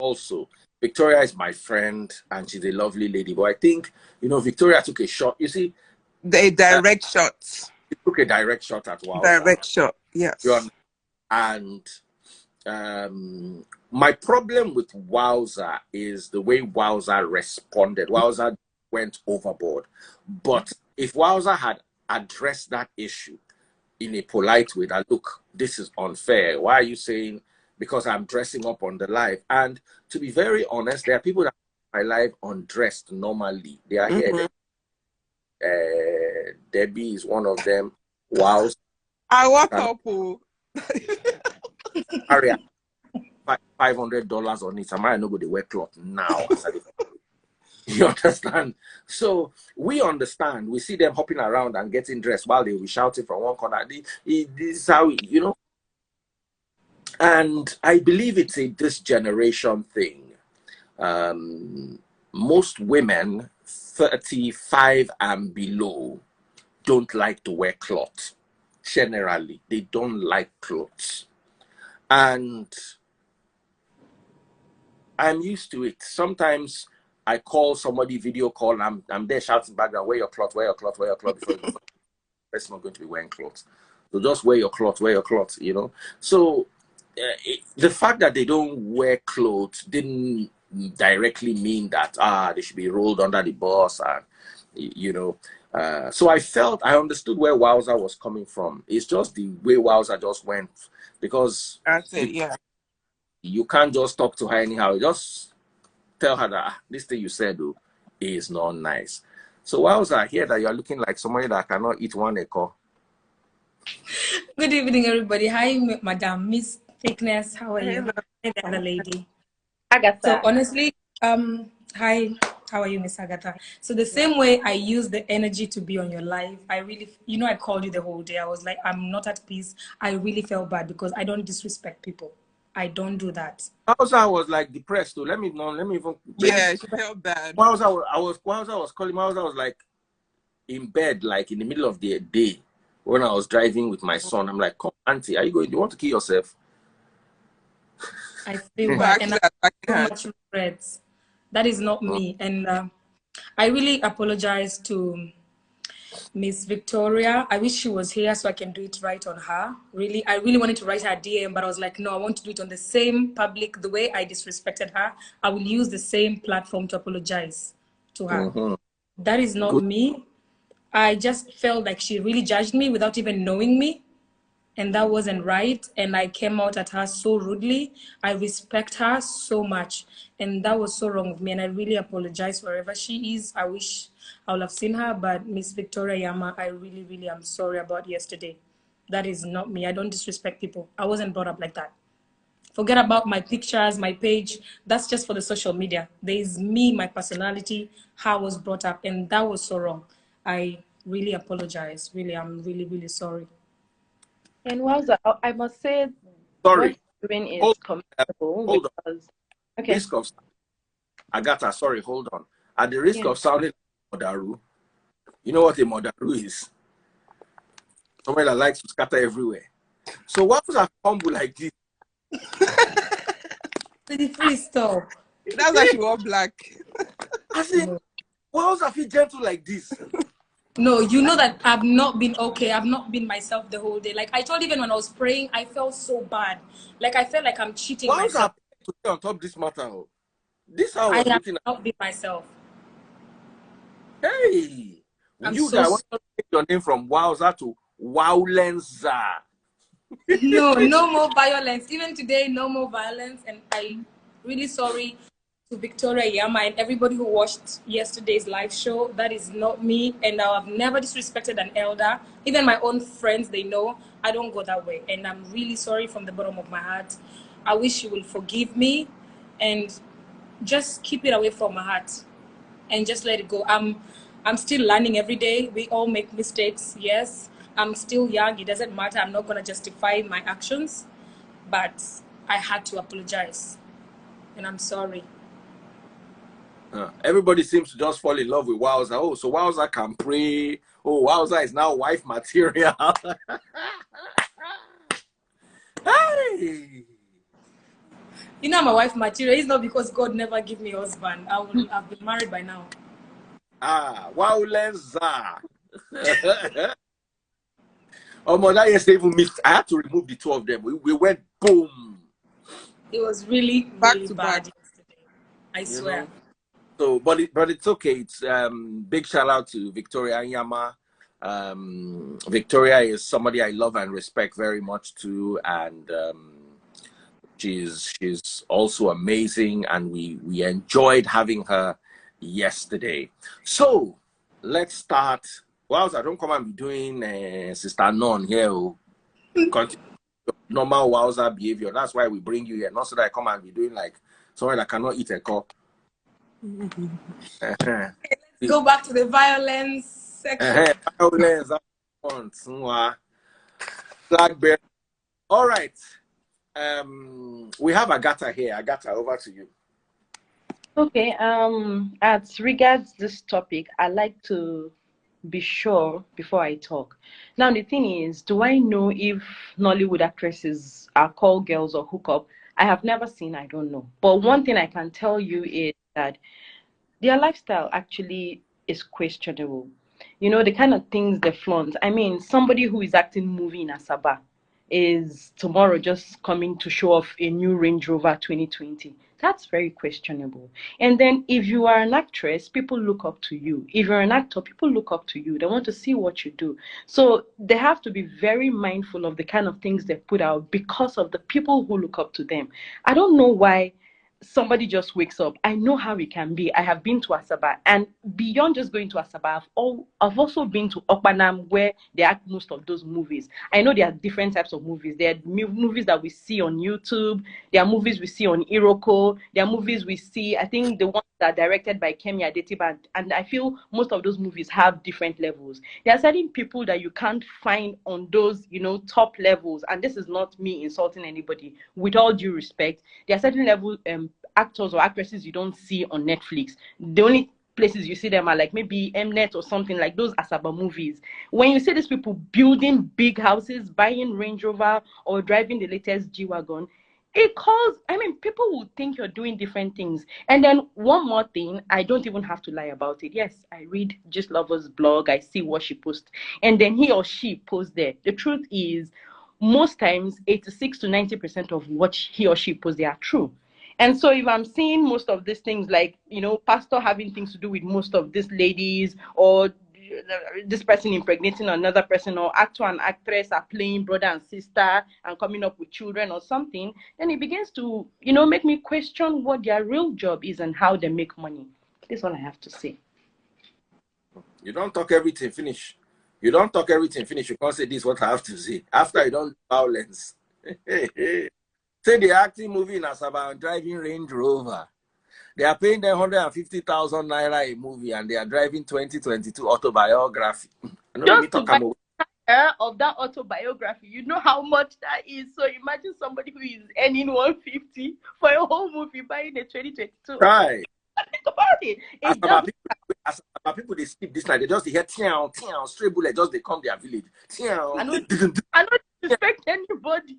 also, Victoria is my friend and she's a lovely lady. But I think, Victoria took a shot. You see, The direct shots. she took a direct shot at Wowza. Direct shot, yes. And my problem with Wowza is the way Wowza responded. Wowza went overboard. But if Wowza had addressed that issue in a polite way, that, look, this is unfair. Why are you saying because I'm dressing up on the live? And to be very honest, there are people that my live undressed normally. They are here. Debbie is one of them. Wowza. I walk up. Aria, $500 on it. Am I not going to wear cloth now? You understand? So we understand. We see them hopping around and getting dressed while they will be shouting from one corner. This is how, And I believe it's this generation thing. Most women 35 and below don't like to wear clothes. Generally, they don't like clothes. And I'm used to it. Sometimes I call somebody, video call, and I'm there shouting background, wear your cloth, wear your cloth, wear your cloth, before you person not going to be wearing clothes. So just wear your cloth, So the fact that they don't wear clothes didn't directly mean that they should be rolled under the bus, and so I understood where Wowza was coming from. It's just the way Wowza just went, because That's it, yeah. You can't just talk to her anyhow. Just tell her that this thing you said is not nice. So Wowza, I hear that you're looking like somebody that cannot eat one acre. Good evening, everybody. Hi, Madam Miss Thickness. How are you? Hi, the other lady. Agatha. So honestly, hi. How are you, Miss Agatha? So the same way I use the energy to be on your live, I really, I called you the whole day. I was like, I'm not at peace. I really felt bad because I don't disrespect people. I don't do that. Wowza was like depressed too. Let me even. Yeah, she felt bad. Wowza was calling. Wowza was like in bed, like in the middle of the day when I was driving with my son. I'm like, come, auntie, are you going? Do you want to kill yourself? I feel bad, and I have so much regrets. That is not me, and I really apologize to Miss Victoria. I wish she was here so I can do it right on her. Really, I really wanted to write her a DM, but I was like, no, I want to do it on the same public, the way I disrespected her. I will use the same platform to apologize to her. That is not me. I just felt like she really judged me without even knowing me. And that wasn't right. And I came out at her so rudely. I respect her so much. And that was so wrong of me. And I really apologize wherever she is. I wish I would have seen her. But Miss Victoria Nyama, I really, really am sorry about yesterday. That is not me. I don't disrespect people. I wasn't brought up like that. Forget about my pictures, my page. That's just for the social media. There is me, my personality, how I was brought up. And that was so wrong. I really apologize. Really, I'm really, really sorry. And Wowza, I must say, sorry, what you're doing is commendable. Hold because, on. Okay. Risk of Agatha, sorry, hold on. At the risk of sounding like Modaru, you know what a Modaru is? Somebody that likes to scatter everywhere. So what was a humble like this? The free stuff. That's why she wore black. I said, why was I feel gentle like this? No, you know that I've not been okay. I've not been myself the whole day. Like I told, even when I was praying, I felt so bad. Like I felt like I'm cheating myself. To on top of this matter? This how I have looking at. not been myself. Hey, you guys want to take your name from Wowza to Wowlenza. No, no more violence. Even today, no more violence. And I'm really sorry to Victoria Nyama and everybody who watched yesterday's live show. That is not me, and I've never disrespected an elder. Even my own friends, they know I don't go that way, and I'm really sorry from the bottom of my heart. I wish you will forgive me and just keep it away from my heart and just let it go. I'm still learning every day. We all make mistakes, yes. I'm still young. It doesn't matter. I'm not going to justify my actions, but I had to apologize, and I'm sorry. Everybody seems to just fall in love with Wowza. Oh, so Wowza can pray. Oh, Wowza is now wife material. Hey. You know, my wife material. It's not because God never give me a husband. I've been married by now. Wowza. Oh my, that yesterday even missed. I had to remove the two of them. We went boom. It was really, Back really to bad back. yesterday. I swear. So, but it's okay. It's big shout out to Victoria and Nyama. Victoria is somebody I love and respect very much too, and she's also amazing, and we enjoyed having her yesterday. So let's start. Wowza, don't come and be doing Sister Non here. Continue normal Wowza behavior. That's why we bring you here, not so that I come and be doing like someone that cannot eat a cup. Go back to the violence section. Violence. Blackberry. All right. We have Agatha here. Agatha, over to you. Okay. As regards this topic, I like to be sure before I talk. Now, the thing is, do I know if Nollywood actresses are call girls or hookup? I have never seen, I don't know. But one thing I can tell you is that their lifestyle actually is questionable. You know, the kind of things they flaunt. I mean, somebody who is acting movie in Asaba is tomorrow just coming to show off a new Range Rover 2020. That's very questionable. And then if you are an actress, people look up to you. If you're an actor, people look up to you. They want to see what you do. So they have to be very mindful of the kind of things they put out because of the people who look up to them. I don't know why somebody just wakes up. I know how it can be. I have been to Asaba, and beyond just going to Asaba, I've also been to Okpanam, where they act most of those movies. I know there are different types of movies. There are movies that we see on YouTube. There are movies we see on Iroko. There are movies we see, I think the ones that are directed by Kemi Adetiba, and I feel most of those movies have different levels. There are certain people that you can't find on those, top levels, and this is not me insulting anybody. With all due respect, there are certain level actors or actresses you don't see on Netflix. The only places you see them are like maybe Mnet or something like those Asaba movies. When you see these people building big houses, buying Range Rover or driving the latest G-Wagon, people will think you're doing different things. And then one more thing, I don't even have to lie about it. Yes, I read Just Lover's blog, I see what she posts, and then he or she posts there. The truth is, most times 86 to 90% of what he or she posts, they are true. And so if I'm seeing most of these things, like, pastor having things to do with most of these ladies, or this person impregnating another person, or actor and actress are playing brother and sister and coming up with children or something, then it begins to, make me question what their real job is and how they make money. That's all I have to say. You don't talk everything finish. You don't talk everything finish. You can't say this is what I have to say. After you don't violence. Say the acting movie in Asaba and driving Range Rover. They are paying them 150,000 naira a movie, and they are driving 2022 autobiography. Just to buy of that autobiography, you know how much that is. So imagine somebody who is earning 150 for a whole movie buying a 2022. Right. Think about it. Asaba people they speak this like they just hear tiao tiao stray bullet just they come their village. Tiao. I don't respect anybody.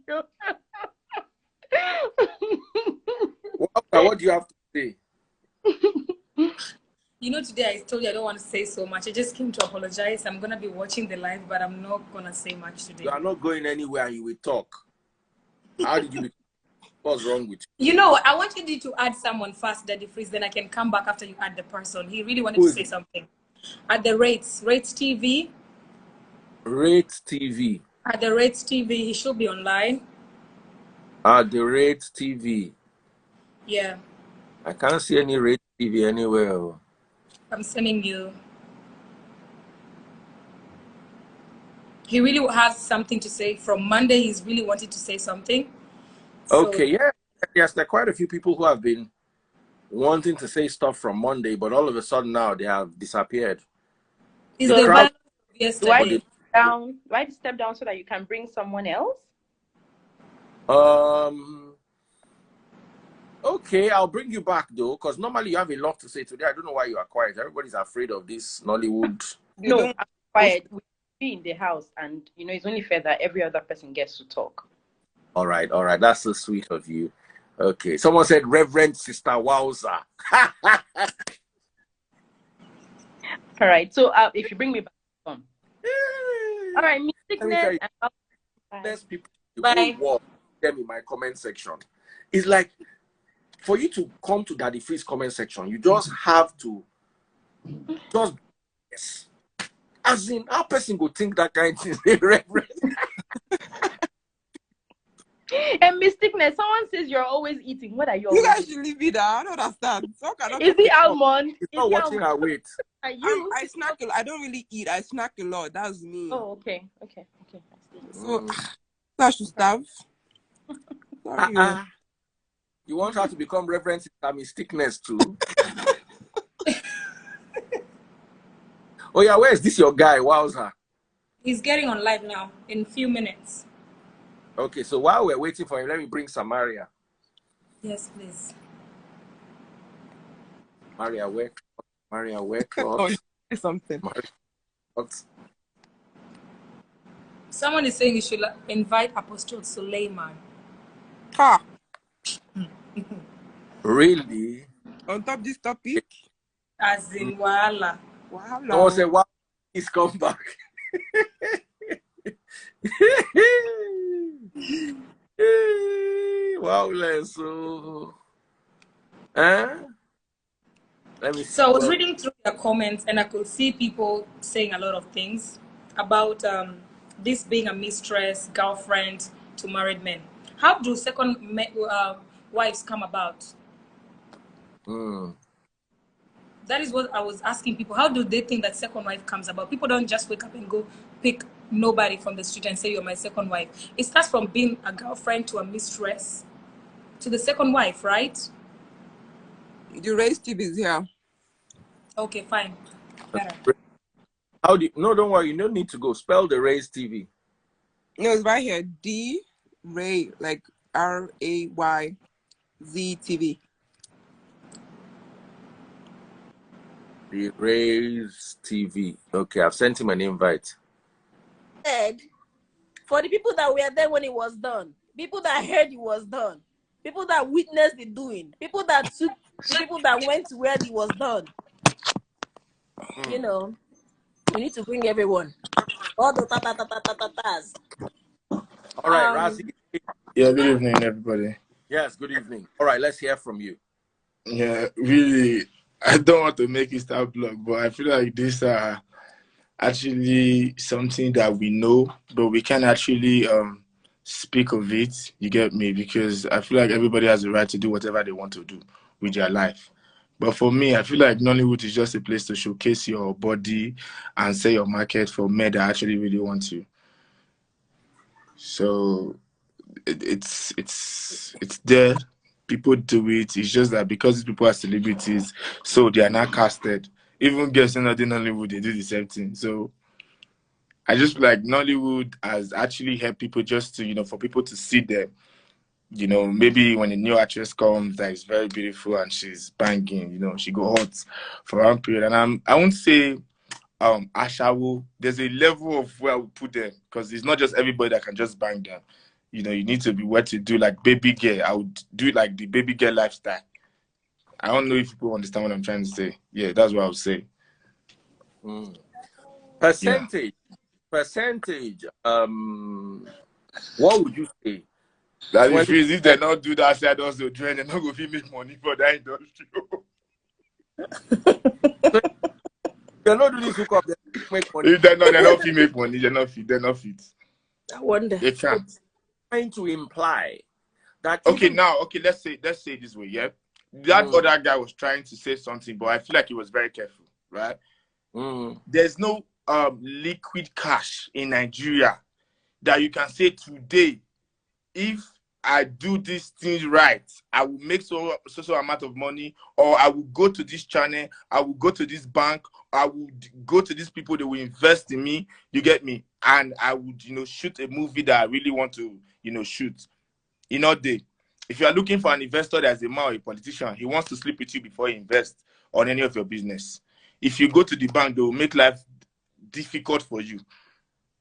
What do you have to say? Today I told you I don't want to say so much. I just came to apologize. I'm going to be watching the live, but I'm not going to say much today. You are not going anywhere and you will talk. How did you what's wrong with you? I wanted you to add someone first, Daddy Freeze, then I can come back after you add the person. He really wanted to say something. At the Rates TV. Rates TV. At the Rates TV, he should be online. At the Rates TV. Yeah. I can't see any Rates TV anywhere. I'm sending you. He really has something to say. From Monday, he's really wanted to say something. Okay, yeah. Yes, there are quite a few people who have been wanting to say stuff from Monday, but all of a sudden now they have disappeared. Is the violence yesterday? Do I step down so that you can bring someone else? Okay, I'll bring you back though, because normally you have a lot to say today. I don't know why you are quiet. Everybody's afraid of this Nollywood. No, I'm quiet. We'll be in the house, and it's only fair that every other person gets to talk. All right. That's so sweet of you. Okay. Someone said Reverend Sister Wowza. All right. So if you bring me back on. All right, Let me tell mysticness you, and there's people in the Bye. whole world them in my comment section. It's like for you to come to Daddy Free's comment section, you just have to just yes. As in, our person go think that kind of thing is reverend. and mysticness. Someone says you're always eating. What are you? You guys Always should leave me down. I don't understand. So cannot Is keep it it up. almond? It's Is not it watching almond? her weight. Are you? I snack a lot. I don't really eat. I snack a lot. That's me. Oh, okay. I see. So I should starve. Sorry. You want her to become Reverend Sister Mysticness too? Oh yeah, where is this your guy? Wowza. He's getting on live now in a few minutes. Okay, so while we're waiting for him, let me bring Samaria. Yes, please. Maria, where Oh, clothes? say something. Maria, clothes. Someone is saying you should invite Apostle Suleiman. Ha! Really? On top this topic. As in Wala. Wow. Someone said, "Wow, he's come back." Wow, so let me see. So I was reading through your comments and I could see people saying a lot of things about this being a mistress, girlfriend to married men. How do second wives come about? That is what I was asking people. How do they think that second wife comes about? People don't just wake up and go pick nobody from the street and say you're my second wife. It starts from being a girlfriend to a mistress to the second wife, right? The race tip is here. Okay, fine. Better. How do you, no, don't worry, you don't need to go. Spell the Raise TV. No, it's right here. D Ray, like RAYZ TV. The Raise TV. Okay, I've sent him an invite. For the people that were there when it was done, people that heard it was done, people that witnessed the doing, people that took, people that went to where it was done. You know, we need to bring everyone. All the ta-ta-ta-ta-ta-tas. All right, Razzy. Yeah, good evening, everybody. Yes, good evening. All right, let's hear from you. Yeah, really, I don't want to make it start blog, but I feel like these are actually something that we know, but we can actually speak of it. You get me? Because I feel like everybody has the right to do whatever they want to do with their life. But for me, I feel like Nollywood is just a place to showcase your body and sell your market for men that actually really want you. So it's there. People do it. It's just that because these people are celebrities, so they are not casted. Even girls in Nollywood, they do the same thing. So I just feel like Nollywood has actually helped people just to, for people to see them. Maybe when a new actress comes that is very beautiful and she's banging, she go hot for one period. And I won't say Ashawo, there's a level of where I would put them because it's not just everybody that can just bang them. You need to be what to do like baby girl. I would do it like the baby girl lifestyle. I don't know if people understand what I'm trying to say. Yeah, that's what I would say. Percentage. What would you say? That if they not do that side also, they're not going to make money for that industry. They're not doing this hookup. They make money. If they're not make money. They're not fit. I wonder. They can't. Trying to imply that. Okay, let's say it this way. Yeah, that other guy was trying to say something, but I feel like he was very careful, right? There's no liquid cash in Nigeria that you can say today, if I do these things right, I will make so amount of money, or I will go to this channel, I will go to this bank, I would go to these people that will invest in me. You get me? And I would, shoot a movie that I really want to, shoot. If you are looking for an investor that's a man or a politician, he wants to sleep with you before he invests on any of your business. If you go to the bank, they will make life difficult for you.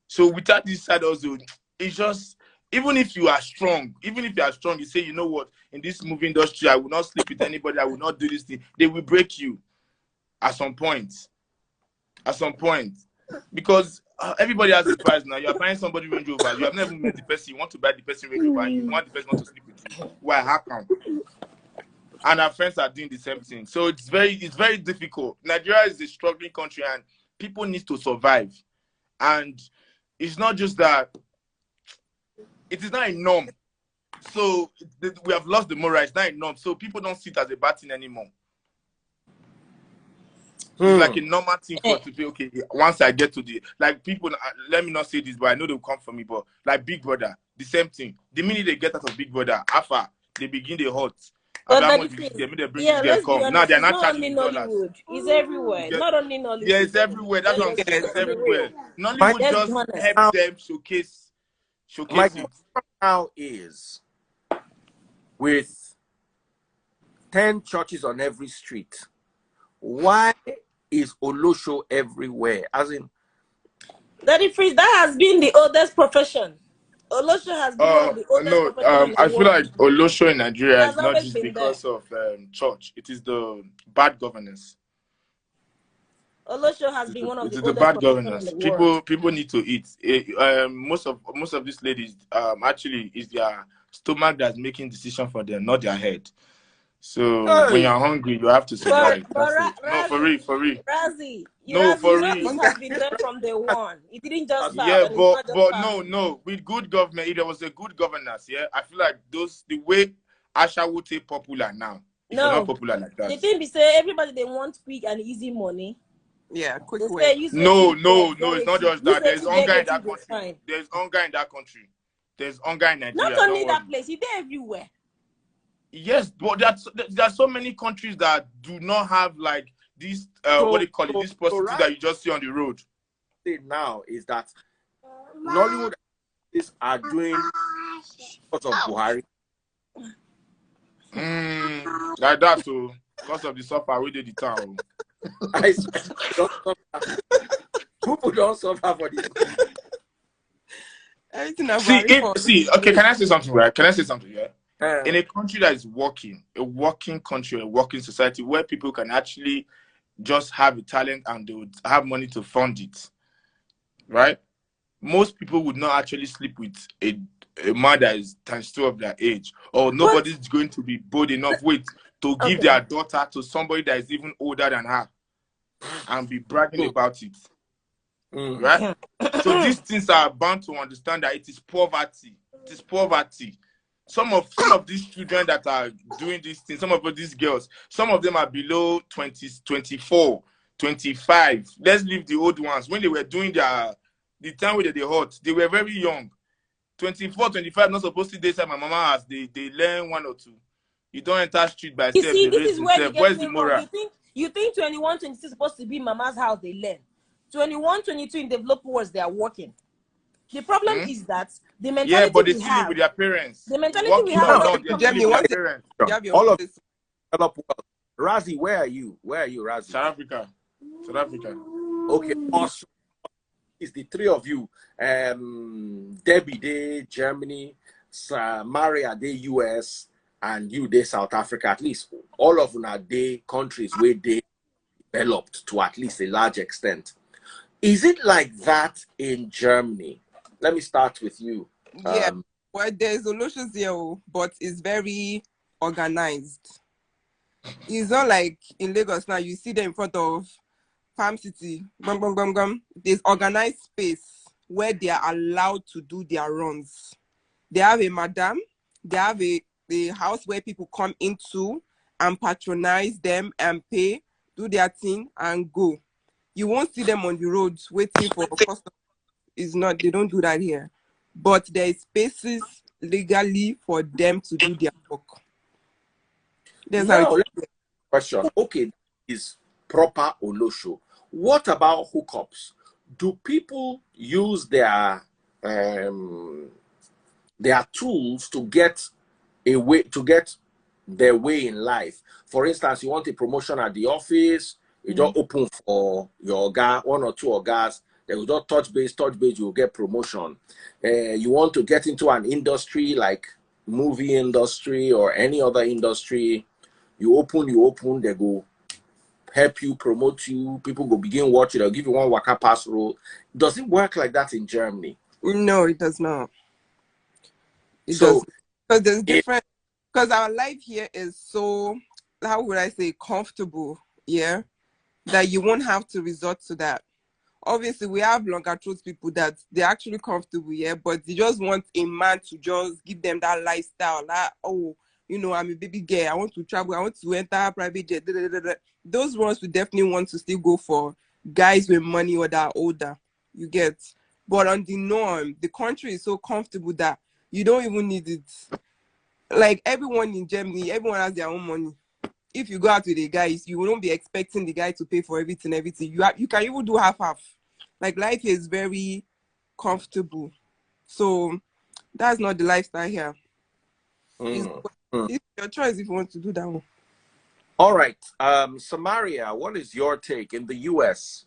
So without this side also, it's just Even if you are strong, you say, you know what, in this movie industry, I will not sleep with anybody, I will not do this thing. They will break you at some point. At some point. Because everybody has a price now. You are buying somebody Range Rover. You have never met the person. You want to buy the person Range Rover. And you want the person not to sleep with you. Why? How come? And our friends are doing the same thing. So it's very difficult. Nigeria is a struggling country, and people need to survive. And it's not just that. It is not a norm. So we have lost the moral. It's not a norm. So people don't see it as a bad thing anymore. It's like a normal thing for to be okay. Once I get to the people, let me not say this, but I know they'll come for me. But like Big Brother, the same thing. The minute they get out of Big Brother, after they begin the hot. But Now let's be they're honest, not not charging only in dollars. Nollywood. It's everywhere. Not only Nollywood. Yeah, it's everywhere. That's what I'm saying. It's everywhere. Nollywood just help them showcase My it. question now is, with 10 churches on every street, why is Olosho everywhere? As in, Daddy Freeze, that has been the oldest profession. Olosho has been one of the oldest professions in the I feel world. like Olosho in Nigeria is not always just been because of church. It is the bad governance. Olosho has been one of It the is the oldest bad professions governance. in the world. People need to eat. Most of these ladies actually is their stomach that's making decision for them, not their head. So when you're hungry, you have to survive. No, for real. Razzy, No, for you know real. this has been there from day one. It didn't just start. Yeah, And it's not just but starting. no. With good government, if there was a good governance, yeah, I feel like the way Asha would say popular now. If you're not popular like that. The thing be say everybody they want quick and easy money. Yeah, quick They way. say use No, wetin it's not just that. There's hunger in that country. There's hunger in that country. There's hunger in Nigeria. Not only that place, it's everywhere. Yes, but there are so many countries that do not have like this what do you call it? This prostitute that you just see on the road. Now is that Nollywood are doing because of Buhari. Like that, so because of the suffer we did the town. I swear, people don't suffer for this. See, okay, can I say something, right? Can I say something, yeah? In a country that is a working country, a working society where people can actually just have a talent and they would have money to fund it, right? Most people would not actually sleep with a man that is times 2 of their age, or nobody's going to be bold enough to give their daughter to somebody that is even older than her and be bragging about it. Right? So these things are bound to understand that it is poverty. It is poverty. Some of these children that are doing these things, some of these girls, some of them are below 20, 24, 25. Let's leave the old ones. When they were doing the time where they hot, they were very young. 24, 25, not supposed to date my mama as they learn 1 or 2. You don't enter street by You step. see, this is where you Where's get the me wrong. moral? You think 21, 22 is supposed to be mama's house, they learn. 21, 22 in developed worlds, they are working. The problem is that the mentality but they still live with their parents. The mentality we have. All of this developed world. Razzy, where are you? Where are you, Razzy? South Africa. Okay, awesome. It's the 3 of you. Debbie, they Germany, Maria, they US, and you, they South Africa. At least all of them are they countries where they developed to at least a large extent. Is it like that in Germany? Let me start with you. Yeah, well, there's solutions here, but it's very organized. It's not like in Lagos now, you see them in front of Farm City. There's organized space where they are allowed to do their runs. They have a madam, they have a house where people come into and patronize them and pay, do their thing and go. You won't see them on the roads waiting for customers. They don't do that here. But there is spaces legally for them to do their work. There's a question. Okay, is proper Olosho. What about hookups? Do people use their tools to get their way in life? For instance, you want a promotion at the office, you just open for your guy, 1 or 2 guys, They will just touch base, you will get promotion. You want to get into an industry like movie industry or any other industry, you open, they go help you, promote you, people go begin watching, they'll give you one waka pass role. Does it work like that in Germany? No, it does not. It So does, because there's different, because our life here is so, how would I say, comfortable, yeah, that you won't have to resort to that. Obviously, we have longer throat people that they're actually comfortable, yeah, but they just want a man to just give them that lifestyle. That, oh, you know, I'm a baby girl, I want to travel, I want to enter a private jet. Da, da, da, da. Those ones we definitely want to still go for guys with money or that are older. You get. But on the norm, the country is so comfortable that you don't even need it. Like everyone in Germany, everyone has their own money. If you go out with the guys, you won't be expecting the guy to pay for everything. You can even do half. Like life here is very comfortable. So that's not the lifestyle here. It's your choice if you want to do that one. All right. Samaria, what is your take in the US?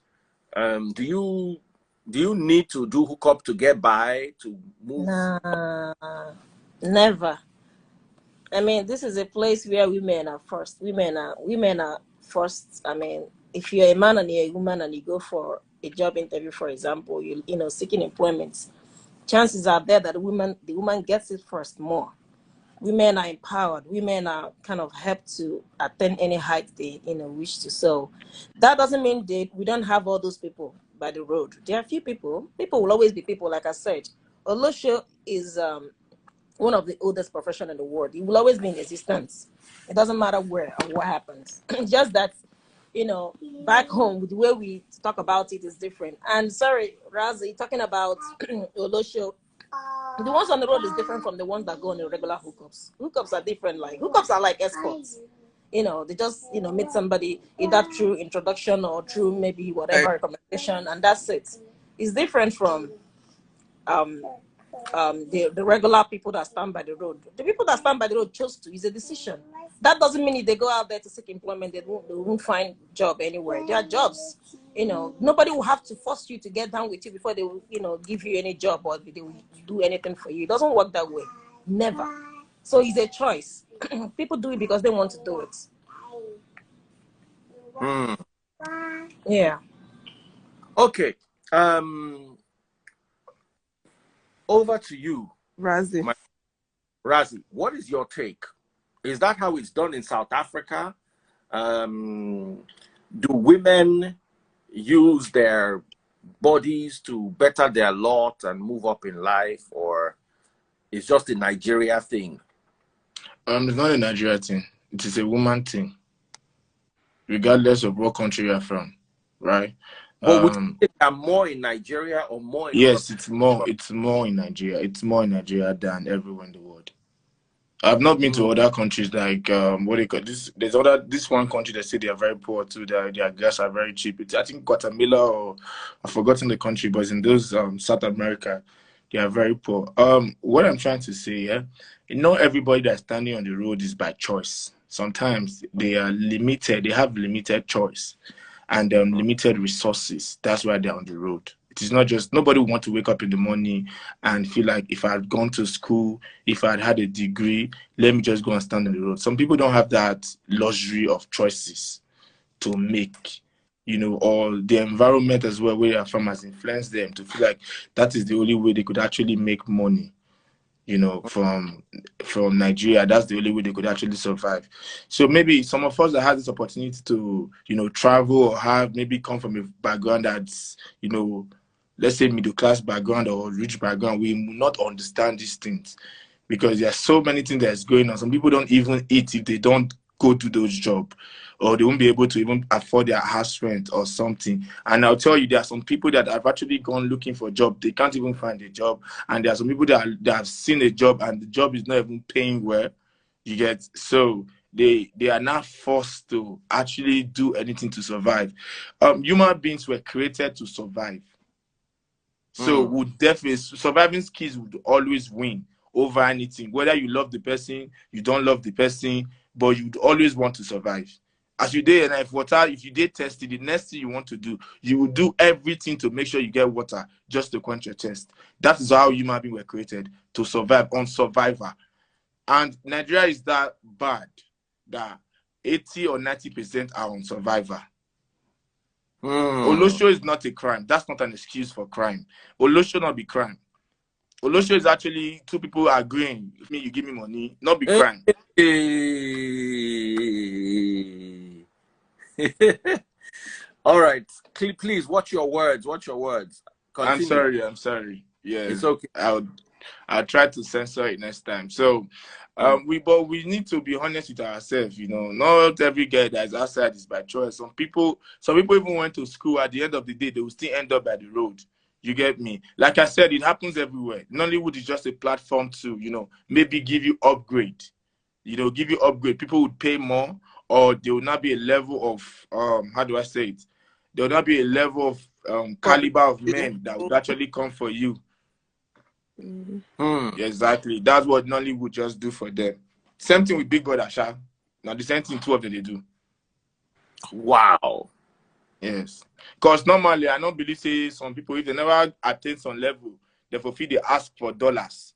Do you need to do hookup to get by, to move? Nah, never. I mean, this is a place where women are first. Women are first. I mean, if you're a man and you're a woman and you go for a job interview, for example, you know, seeking employment, chances are there that the woman gets it first more. Women are empowered. Women are kind of helped to attain any height they wish to. So that doesn't mean that we don't have all those people by the road. There are a few people. People will always be people. Like I said, Olosho is one of the oldest profession in the world. It will always be in existence. It doesn't matter where or what happens. Just that, you know, back home, the way we talk about it is different. And sorry, Razzy, talking about Olosho, the ones on the road is different from the ones that go on the regular hookups. Hookups are different. Like hookups are like escorts. You know, they just meet somebody either through introduction or through maybe whatever recommendation, and that's it. It's different from the regular people that stand by the road. The people that stand by the road chose to. It's a decision. That doesn't mean if they go out there to seek employment, they won't find job anywhere. There are jobs. You know, nobody will have to force you to get down with you before they will, give you any job or they will do anything for you. It doesn't work that way. Never. So it's a choice. People do it because they want to do it. Yeah. Okay. Over to you, Razzy. Razzy, what is your take? Is that how it's done in South Africa? Do women use their bodies to better their lot and move up in life, or it's just a Nigeria thing? It's not a Nigeria thing. It is a woman thing, regardless of what country you're from, right? But would you say there are more in Nigeria or more in yes, it's more in Nigeria. It's more in Nigeria than everywhere in the world. I've not been to other countries like what they call this. There's this one country that say they are very poor too. Their gas are very cheap. It's, I think, Guatemala, or I've forgotten the country, but it's in those South America. They are very poor. What I'm trying to say, yeah, not everybody that's standing on the road is by choice. Sometimes they are limited. They have limited choice and limited resources. That's why they're on the road. It is not just, nobody want to wake up in the morning and feel like, if I had gone to school, if I had a degree, let me just go and stand on the road. Some people don't have that luxury of choices to make, or the environment as well, where they are from, has influenced them to feel like that is the only way they could actually make money. From Nigeria, that's the only way they could actually survive. So maybe some of us that have this opportunity to, travel, or maybe come from a background that's, let's say middle class background or rich background, we will not understand these things because there are so many things that's going on. Some people don't even eat if they don't go to those jobs, or they won't be able to even afford their house rent or something. And I'll tell you, there are some people that have actually gone looking for a job. They can't even find a job. And there are some people that have seen a job and the job is not even paying well. You get? So they are now forced to actually do anything to survive. Human beings were created to survive. So would definitely, surviving skills would always win over anything. Whether you love the person, you don't love the person, but you'd always want to survive. As you did, and if you did test it, the next thing you want to do, you will do everything to make sure you get water just to quench your thirst. That is how human beings were created, to survive, on survivor. And Nigeria is that bad that 80 or 90% are on survivor. Olosho is not a crime. That's not an excuse for crime. Olosho not be crime. Olosho is actually two people agreeing. If me, you give me money, not be crime. All right, please watch your words. Watch your words. Continue. I'm sorry. Yeah, it's okay. I'll try to censor it next time. So, we need to be honest with ourselves. You know, not every girl that is outside is by choice. Some people even went to school. At the end of the day, they will still end up by the road. You get me? Like I said, it happens everywhere. Nollywood is just a platform to, you know, maybe give you upgrade. You know, give you upgrade. People would pay more, or there will not be a level of how do I say it? There will not be a level of caliber of men that would actually come for you. Exactly. That's what Nollywood just do for them. Same thing with Big Brother, Sha. Now the same thing two of them they do. Wow. Yes. Because normally I don't believe say some people, if they never attain some level, therefore they ask for dollars.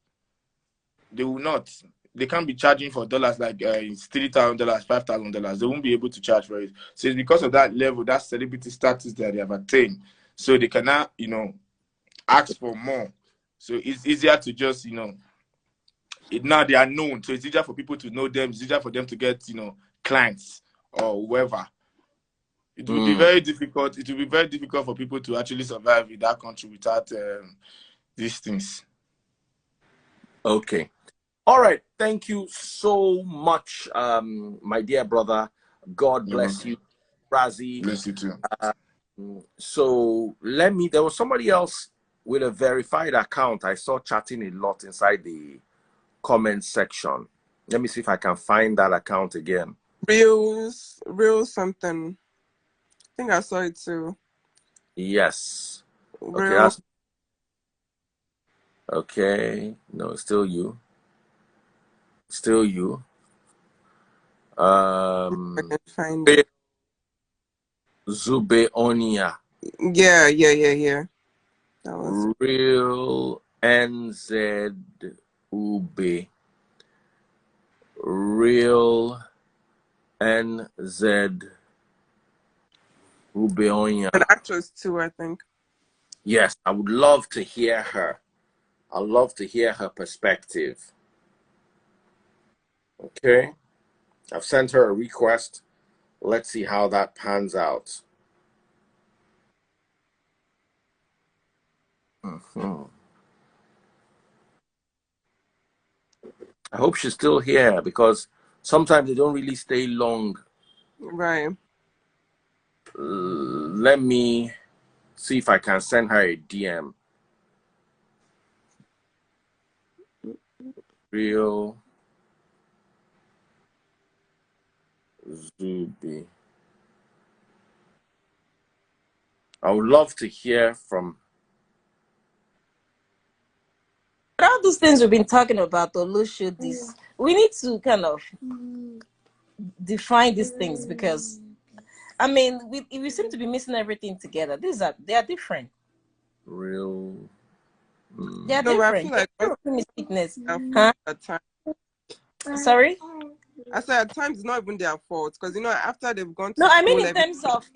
They will not. They can't be charging for dollars like it's $3,000, $5,000. They won't be able to charge for it. So it's because of that level, that celebrity status that they have attained. So they cannot, you know, ask for more. So it's easier to just, you know, now they are known. So it's easier for people to know them. It's easier for them to get, you know, clients or whoever. It will be very difficult. It will be very difficult for people to actually survive in that country without these things. Okay. All right. Thank you so much, my dear brother. God bless you, Razzy. Bless you too. So there was somebody else with a verified account I saw chatting a lot inside the comment section. Let me see if I can find that account again. Real something. I think I saw it too. Yes. Real. Okay. No, still you. Still you. I can find it. Zube Onia. Yeah. That was Real NZ Ube. Real NZ Ube Onia. an actress too, I think. Yes, I would love to hear her. I'd love to hear her perspective. Okay. I've sent her a request. Let's see how that pans out. I hope she's still here because sometimes they don't really stay long. Right. Let me see if I can send her a DM. Real Zubi. I would love to hear from. But all those things we've been talking about, Olusho, this we need to kind of define these things, because I mean, we seem to be missing everything together. They are different. Real. They are different. I feel like sickness. At times. Sorry. I said at times it's not even their fault, because you know after they've gone to No, I mean school, in terms of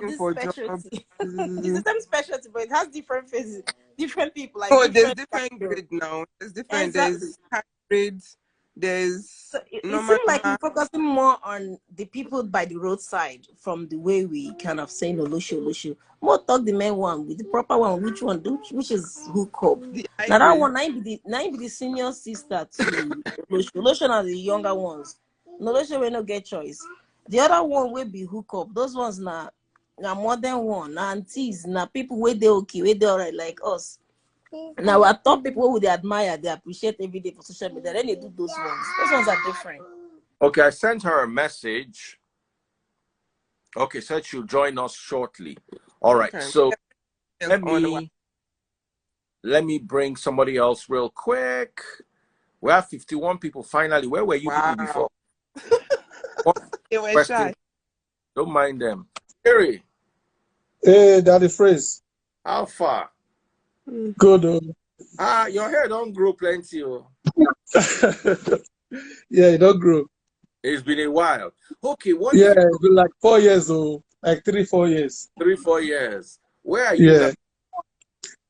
this specialty. It's the same specialty, but it has different phases, different people. Like there's different grades now. There's different. Exactly. There's high grades. There's so it seems like we're focusing more on the people by the roadside from the way we kind of saying Olusho. More talk the main one with the proper one. Which one? Which is Hookup? Now that one, I be the senior sister to Olusho. Olusho are the younger ones. No, Olusho will not get choice. The other one will be Hookup. Those ones now modern one. Now aunties, now people where they okay, where they alright like us. Now I thought people who they admire, they appreciate every day for social media. Then they do those ones. Those ones are different. Okay, I sent her a message. Okay, said she'll join us shortly. All right, okay. So let me bring somebody else real quick. We have 51 people finally. Where were you people before? They were shy. Don't mind them. Harry. Hey, Daddy Phrase. How far? Good. Your hair don't grow plenty. Oh. Yeah, it don't grow. It's been a while. Okay, Yeah, it's been like 4 years old. Like 3-4 years. 3-4 years. Where are you now?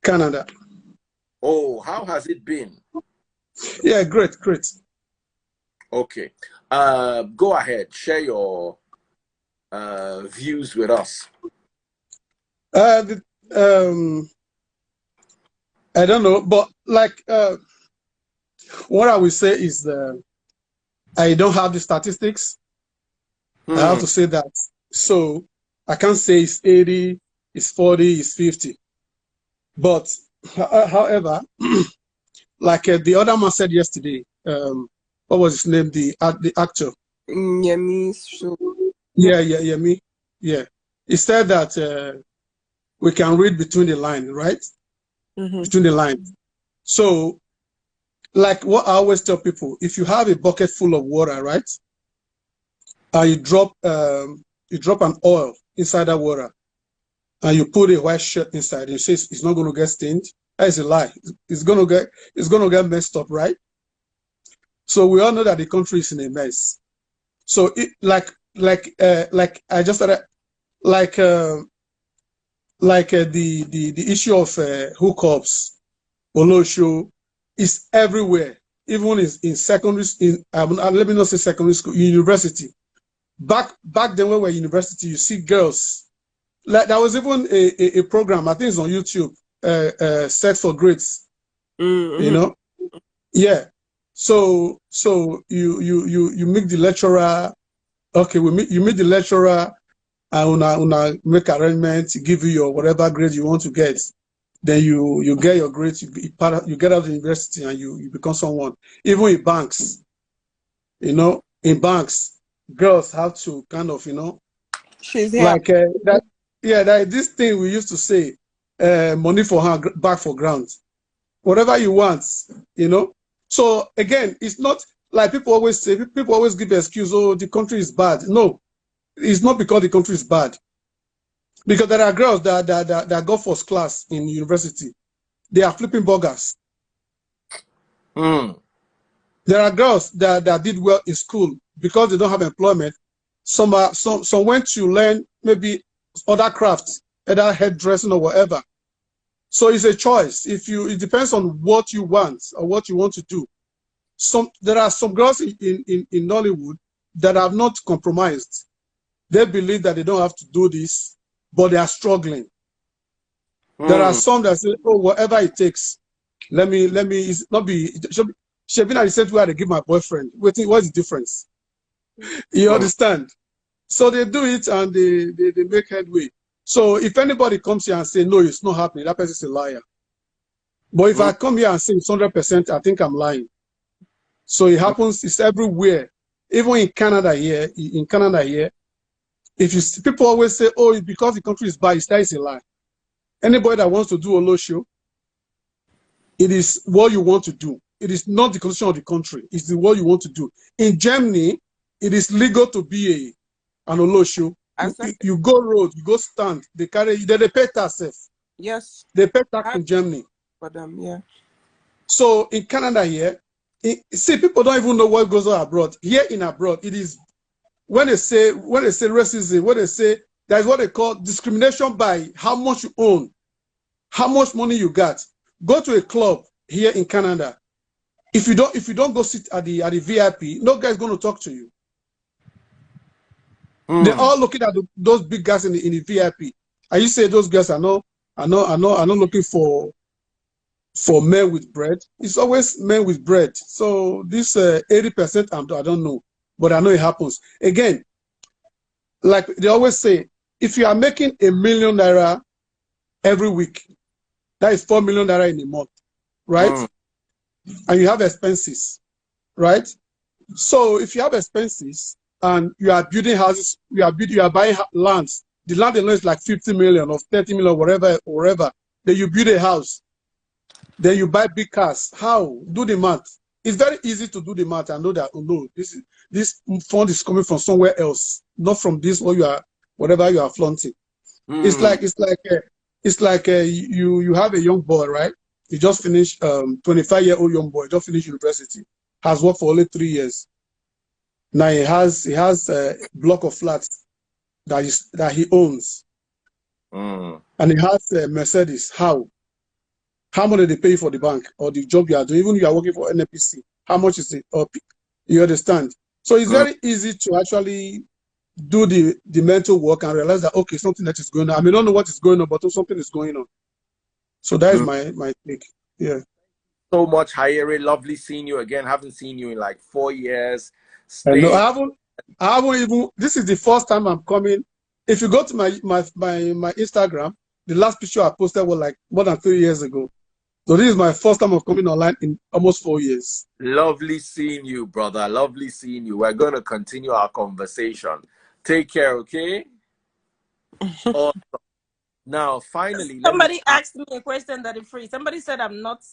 Canada. Oh, how has it been? Yeah, great. Okay. Go ahead. Share your views with us. I don't know, but like what I will say is I don't have the statistics. I have to say that. So I can't say it's 80, it's 40, it's 50. But however, like the other man said yesterday, what was his name? The actor. Nyama show. Yeah, me. Yeah. He said that we can read between the lines, right? Between the lines. So, like what I always tell people, if you have a bucket full of water, right? And you drop an oil inside that water, and you put a white shirt inside, and you say it's not going to get stained. That is a lie. It's going to get messed up, right? So we all know that the country is in a mess. So like I just started the issue of hookups, Olosho is everywhere. Even in secondary, let me not say secondary school, university. Back then when we were university, you see girls. Like there was even a program, I think it's on YouTube, Sex for Grades. You know? Yeah. So you meet the lecturer. Okay, you meet the lecturer, and make arrangements, give you your whatever grade you want to get. Then you get your grades, you get out of the university, and you become someone. Even in banks, in banks, girls have to kind of, She's like that. Yeah, that this thing we used to say, money for her, back for ground. Whatever you want, So again, it's not like people always say, people always give an excuse, oh, the country is bad. No, it's not because the country is bad. Because there are girls that go first class in university. They are flipping burgers. There are girls that did well in school because they don't have employment. Some went to learn maybe other crafts, either hairdressing or whatever. So it's a choice. It depends on what you want or what you want to do. There are some girls in Nollywood that have not compromised. They believe that they don't have to do this, but they are struggling. There are some that say, oh, whatever it takes, let me it's not be should be at the same way I give my boyfriend. What's the difference? You understand? So they do it and they make headway. So if anybody comes here and say no, it's not happening, that person is a liar. But if I come here and say it's 100%, I think I'm lying. So it happens, it's everywhere. Even in Canada here, if people always say, oh, because the country is bad, that is a lie. Anybody that wants to do a low show, it is what you want to do. It is not the constitution of the country. It's what you want to do. In Germany, it is legal to be an Olosho. You go road, you go stand, they carry you, they pay tax. Yes. They pay tax in Germany. For them, yeah. So in Canada here, see, people don't even know what goes on abroad. Here in abroad, it is when they say racism, when they say that is what they call discrimination by how much you own, how much money you got. Go to a club here in Canada. If you don't go sit at the VIP, no guy is going to talk to you. They're all looking at those big guys in the VIP. And you say those guys are not looking for men with bread. It's always men with bread. So this 80%, I don't know, but I know it happens. Again, like they always say, if you are making ₦1 million every week, that is ₦4 million in a month, right? And you have expenses, right? So if you have expenses and you are building houses, you are buying lands. The land alone is like 50 million or 30 million, wherever. Then you build a house. Then you buy big cars. How? Do the math. It's very easy to do the math and know that, oh no, this fund is coming from somewhere else, not from this what you are whatever you are flaunting. It's like you have a young boy, right? He just finished 25-year-old young boy, just finished university, has worked for only 3 years. Now he has a block of flats that he owns, and he has a Mercedes. How much did they pay you for the bank or the job you are doing? Even if you are working for NNPC, how much is it up? You understand? So it's very easy to actually do the mental work and realize that, okay, something that is going on. I may not know what is going on, but something is going on. So that is my take. Yeah. So much, Hayere. Lovely seeing you again. Haven't seen you in like 4 years. No, I haven't even. This is the first time I'm coming. If you go to my Instagram, the last picture I posted was like more than 3 years ago. So this is my first time of coming online in almost 4 years. Lovely seeing you, brother. Lovely seeing you. We're going to continue our conversation. Take care, okay? Awesome. Now, finally, somebody asked me a question that is free. Somebody said I'm not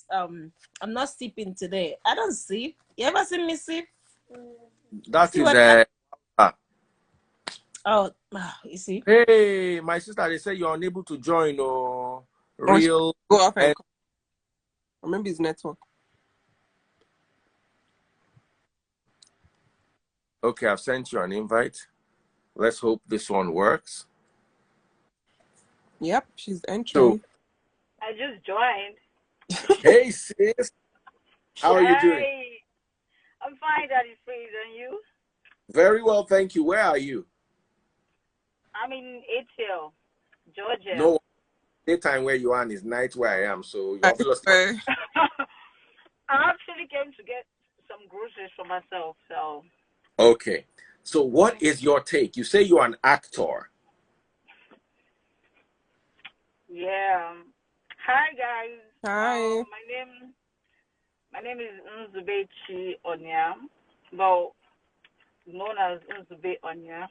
sipping today. I don't sip. You ever seen me sip? That is oh, you see. Hey, my sister, they say you're unable to join or real. Go off and or maybe it's network. Okay, I've sent you an invite. Let's hope this one works. Yep, she's entering. So, I just joined. Hey, sis. How are you doing? I'm fine, Daddy Freeze, and you? Very well, thank you. Where are you? I'm in Hill, Georgia. No, daytime where you are is night where I am, so you obviously. I actually came to get some groceries for myself, so. Okay. So what is your take? You say you're an actor. Yeah. Hi, guys. Hi. My name is Nzubechi Onya, well, known as Nzube Onya.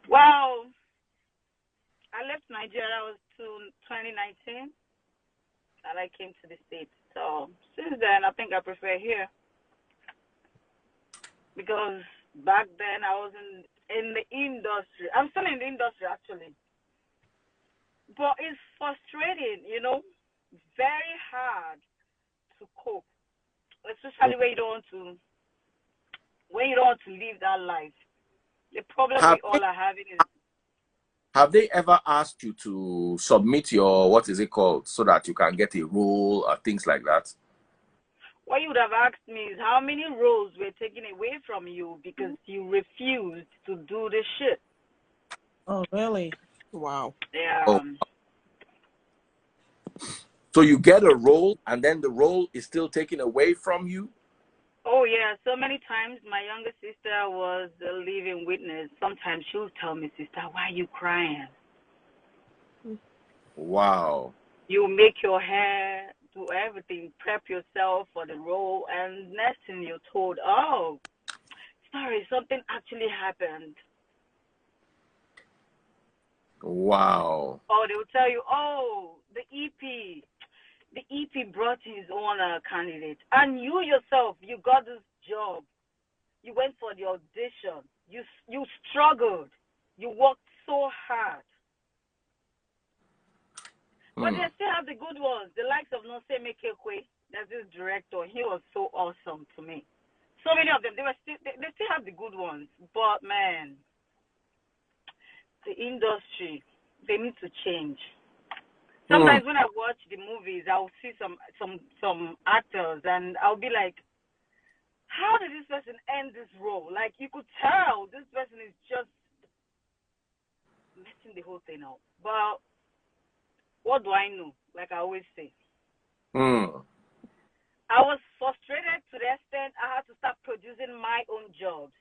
Well, I left Nigeria was 2019, and I came to the States. So since then, I think I prefer here, because back then I was in the industry. I'm still in the industry actually, but it's frustrating, very hard to cope, especially when you don't want to live that life. The problem we all are having is. Have they ever asked you to submit your, what is it called, so that you can get a role or things like that? What you would have asked me is how many roles were taken away from you because you refused to do the shit. Oh, really? Wow. Yeah. Oh. So you get a role and then the role is still taken away from you? Oh, yeah. So many times my younger sister was a living witness. Sometimes she would tell me, sister, why are you crying? Wow. You make your hair, do everything, prep yourself for the role, and next thing you're told, oh, sorry, something actually happened. Wow. Or they will tell you, oh, the EP brought his own candidate. And you yourself, you got this job. You went for the audition. You struggled. You worked so hard. But they still have the good ones. The likes of Nose Mekekwe, that's this director. He was so awesome to me. So many of them, they still have the good ones. But, man, the industry, they need to change. Sometimes when I watch the movies, I'll see some actors, and I'll be like, how did this person end this role? Like, you could tell this person is just messing the whole thing up. But what do I know? Like I always say. I was frustrated to the extent I had to start producing my own jobs.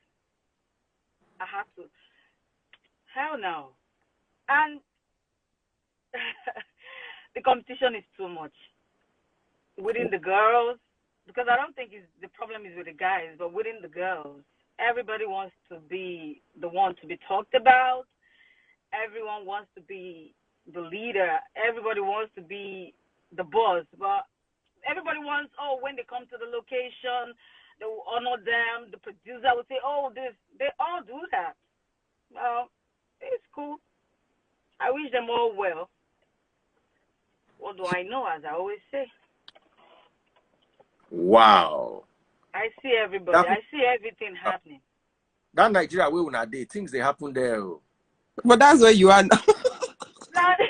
I had to. Hell no. And the competition is too much within the girls, because I don't think the problem is with the guys, but within the girls, everybody wants to be the one to be talked about. Everyone wants to be the leader. Everybody wants to be the boss. But everybody wants, when they come to the location, they will honor them. The producer will say, this. They all do that. Well, I wish them all well. What do I know, as I always say? Wow. I see everybody. I see everything happening. That Nigeria way when I did things they happen there. But that's where you are now. Not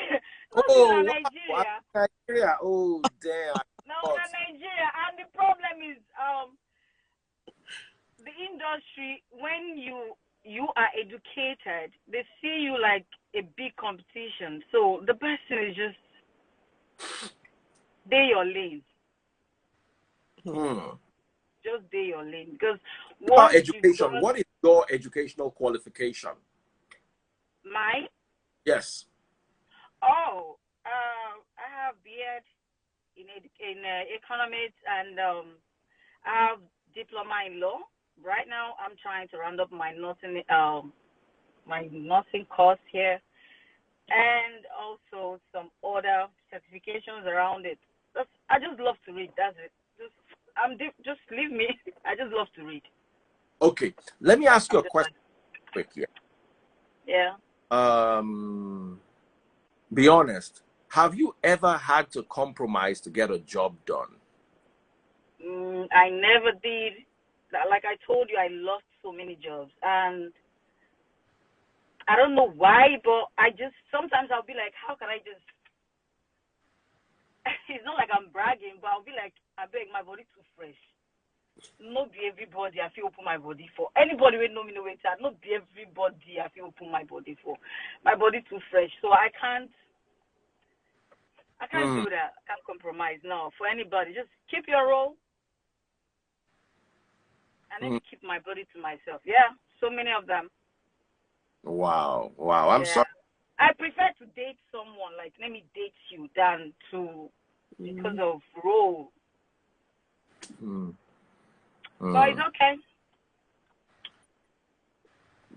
Oh, Nigeria. Nigeria. Oh, damn. No, not Nigeria. And the problem is, the industry, when you are educated, they see you like a big competition. So the person is just day your lane. Just day your lane. Because what education? What is your educational qualification? Mine? Yes. Oh, I have BEd in economics, and I have diploma in law. Right now, I'm trying to round up my nursing course here, and also some other certifications around it. I just love to read. That's it. Just leave me. I just love to read. Okay, let me ask you a question quick here. Yeah. Be honest. Have you ever had to compromise to get a job done? I never did. Like I told you, I lost so many jobs, and I don't know why, but sometimes I'll be like, how can I just? It's not like I'm bragging, but I'll be like, I beg, my body too fresh. Not be everybody I feel open my body for. Anybody will know me no way. Not be everybody I feel open my body for. My body too fresh, so I can't do that. I can't compromise. No, for anybody, just keep your role, and then keep my body to myself. Yeah, so many of them. Wow. I'm sorry. I prefer to date someone, like, let me date you, than to, because of role. But it's okay.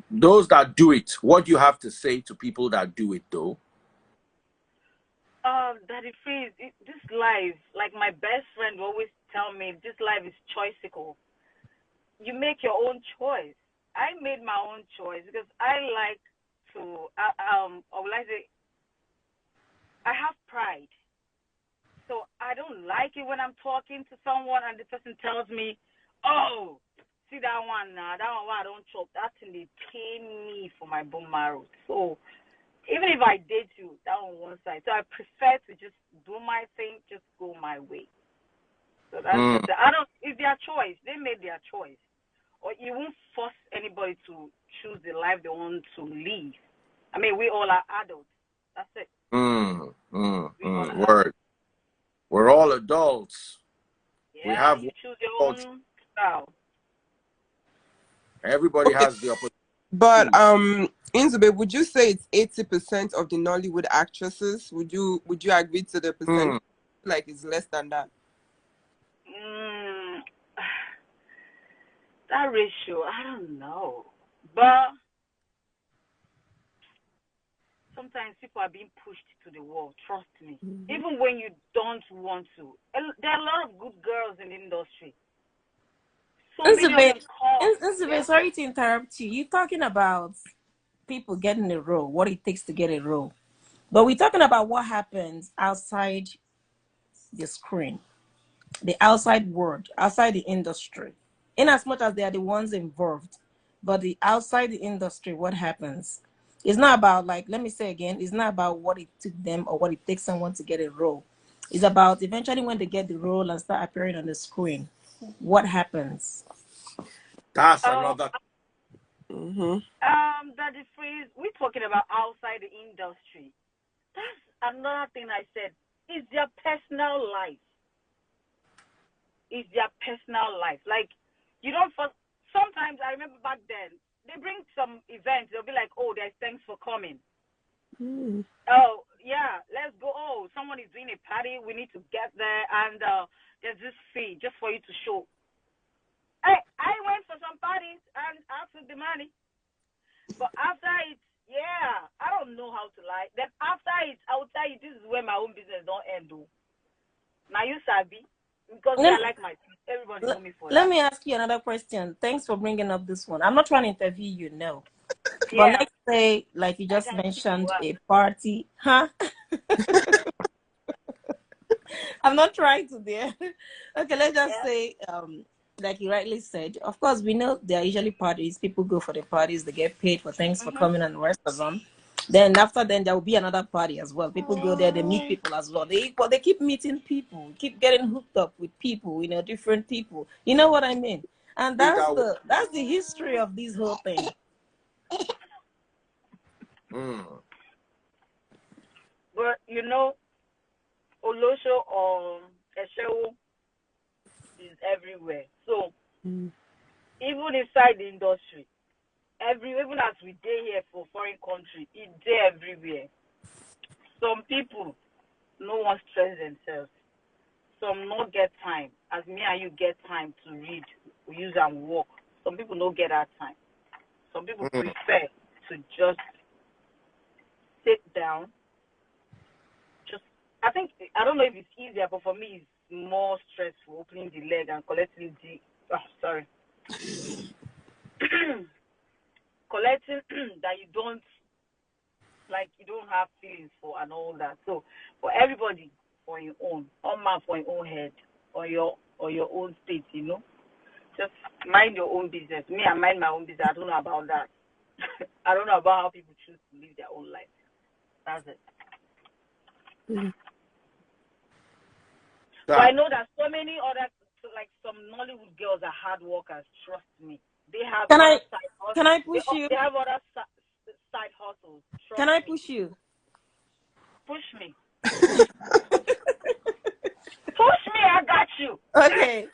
Those that do it, what do you have to say to people that do it, though? Daddy Freeze, this life, like my best friend will always tell me, this life is choiceical. You make your own choice. I made my own choice because I like to, or will I say, I have pride. So I don't like it when I'm talking to someone and the person tells me, oh, see that one now, that one I don't chop. That thing, they pain me for my bone marrow. So even if I date you, that on one side. So I prefer to just do my thing, just go my way. So that's just, it's their choice. They made their choice. Or you won't force anybody to choose the life they want to live. I mean, we all are adults. That's it. Word. We're all adults. Yeah, we have you choose your own style. Everybody has the opportunity. But Inzube, would you say it's 80% of the Nollywood actresses? Would you agree to the percent? Like it's less than that? That ratio, I don't know. But sometimes people are being pushed to the wall, trust me. Even when you don't want to. There are a lot of good girls in the industry. So many of them call. Sorry to interrupt you. You're talking about people getting a role, what it takes to get a role. But we're talking about what happens outside the screen, the outside world, outside the industry. In as much as they are the ones involved, but the outside the industry, what happens? It's not about, like, let me say again, it's not about what it took them or what it takes someone to get a role. It's about eventually when they get the role and start appearing on the screen, what happens? That's another. Daddy Freeze, we're talking about outside the industry. That's another thing I said. It's their personal life. It's their personal life. Like, you don't first. Sometimes I remember back then, they bring some events. They'll be like, "Oh, there's thanks for coming." Oh, yeah, let's go. Oh, someone is doing a party. We need to get there, and there's this fee just for you to show. I went for some parties and I took the money, but after it, yeah, I don't know how to lie. Then after it, I will tell you this is where my own business don't end. Now you sabi. Because I like my teeth. Everybody know me for that. Let me ask you another question. Thanks for bringing up this one. I'm not trying to interview you, no. Yeah. But let's say, like you just mentioned, a party, huh? I'm not trying to there. Okay, let's just say, like you rightly said, of course, we know there are usually parties. People go for the parties, they get paid for thanks for coming and the rest of them. Then after then there will be another party as well. People go there, they meet people as well. They keep meeting people, keep getting hooked up with people, different people. You know what I mean? And that's the history of this whole thing. But Olosho or Eshewo is everywhere. So even inside the industry, even as we day here for foreign country, it's there everywhere. Some people no one stress themselves. Some not get time. As me and you get time to read, we use and work. Some people don't get that time. Some people prefer to just sit down. I don't know if it's easier, but for me, it's more stressful opening the leg and collecting collecting that you don't have feelings for and all that. So for everybody, for your own, all man for your own head, or your own state, just mind your own business. Me, I mind my own business. I don't know about that. I don't know about how people choose to live their own life. That's it. But I know that so many other, like some Nollywood girls are hard workers. Trust me, they have. Can I push you? They have other side hustles. Can I push you? Push me. Push me. I got you. Okay.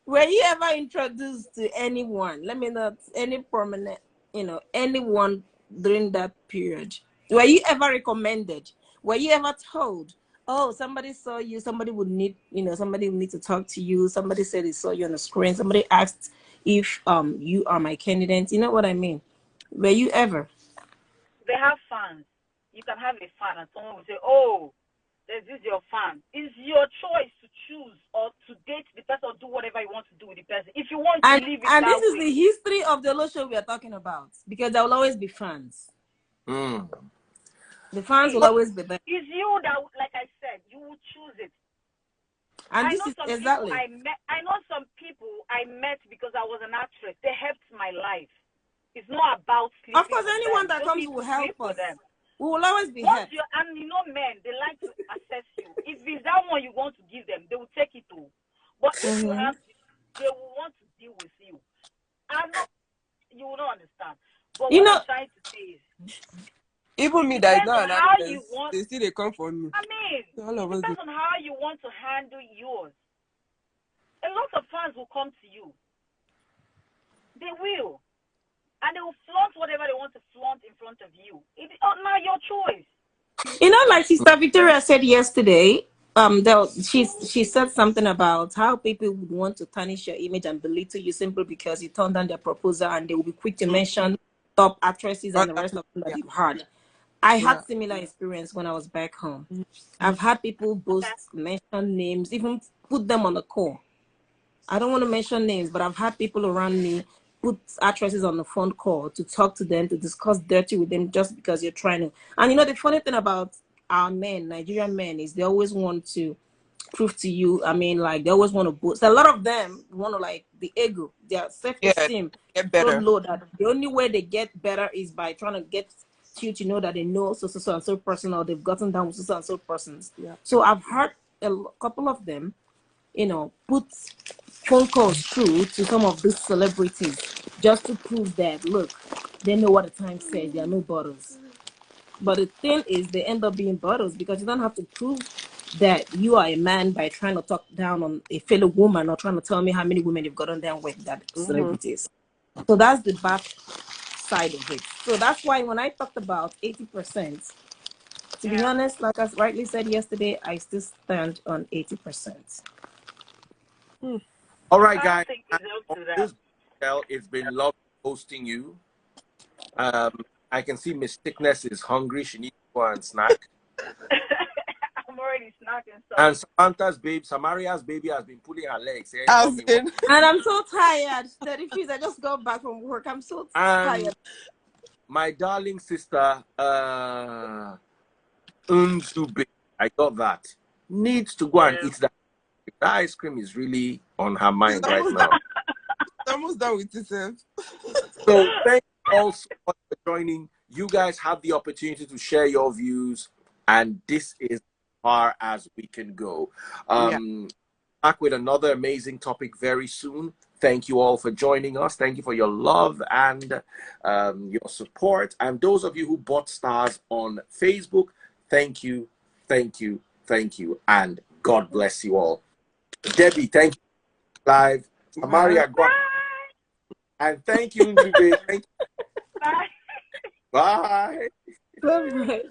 Were you ever introduced to anyone? Let me know, any prominent, anyone during that period? Were you ever recommended? Were you ever told, oh, somebody saw you, somebody would need to talk to you, somebody said they saw you on the screen, somebody asked if you are my candidate? You know what I mean? Were you ever? They have fans. You can have a fan and someone will say, oh, this is your fan. It's your choice to choose or to date the person or do whatever you want to do with the person. If you want to leave it and that this is the history of the Olo show we are talking about, because there will always be fans. The fans will always be there. It's you that, like I said, you will choose it. And this is exactly. I know some people I met because I was an actress. They helped my life. It's not about sleeping. Of course, anyone that comes will help us. We will always be helped. And men, they like to assess you. If it's that one you want to give them, they will take it too. But if you have, they will want to deal with you. You will not understand. But what I'm trying to say is, even me that is not an actress, they still they come for me. I mean, it depends on how you want to handle yours. A lot of fans will come to you. They will. And they will flaunt whatever they want to flaunt in front of you. It's not your choice. Like Sister Victoria said yesterday, she said something about how people would want to tarnish your image and belittle you simply because you turned down their proposal, and they will be quick to mention top actresses and the rest of them that you've heard. I had similar experience when I was back home. I've had people boast, mention names, even put them on the call. I don't want to mention names, but I've had people around me put actresses on the phone call to talk to them, to discuss dirty with them just because you're trying to. And the funny thing about our men, Nigerian men, is they always want to prove to you. I mean, like, they always want to boast. A lot of them want to, like, the ego, their self-esteem so low that the only way they get better is by trying to get you to know that they know so and so person, or they've gotten down with so and so persons. So I've heard a couple of them, put phone calls through to some of these celebrities just to prove that, look, they know what the time says, there are no bottles. But the thing is, they end up being bottles because you don't have to prove that you are a man by trying to talk down on a fellow woman or trying to tell me how many women you've gotten down with that celebrities. So that's the back side of it. So that's why when I talked about 80%, to be honest, like I rightly said yesterday, I still stand on 80%. All right, guys. It's been lovely hosting you. I can see Miss Thickness is hungry. She needs to go and snack. I'm already snacking. And Samaria's baby has been pulling her legs. And I'm so tired. I just got back from work. I'm so tired. my darling sister, Unzube, I got that. Needs to go and eat that. That ice cream is really on her mind right now. Almost done with yourself. So thank you all so much for joining. You guys have the opportunity to share your views, and this is as far as we can go. Back with another amazing topic very soon. Thank you all for joining us. Thank you for your love and your support. And those of you who bought stars on Facebook, thank you, thank you, thank you, and God bless you all. Debbie, thank you. Live. Amaria, go. And thank you, Njube. Thank you. Bye. Bye. Bye.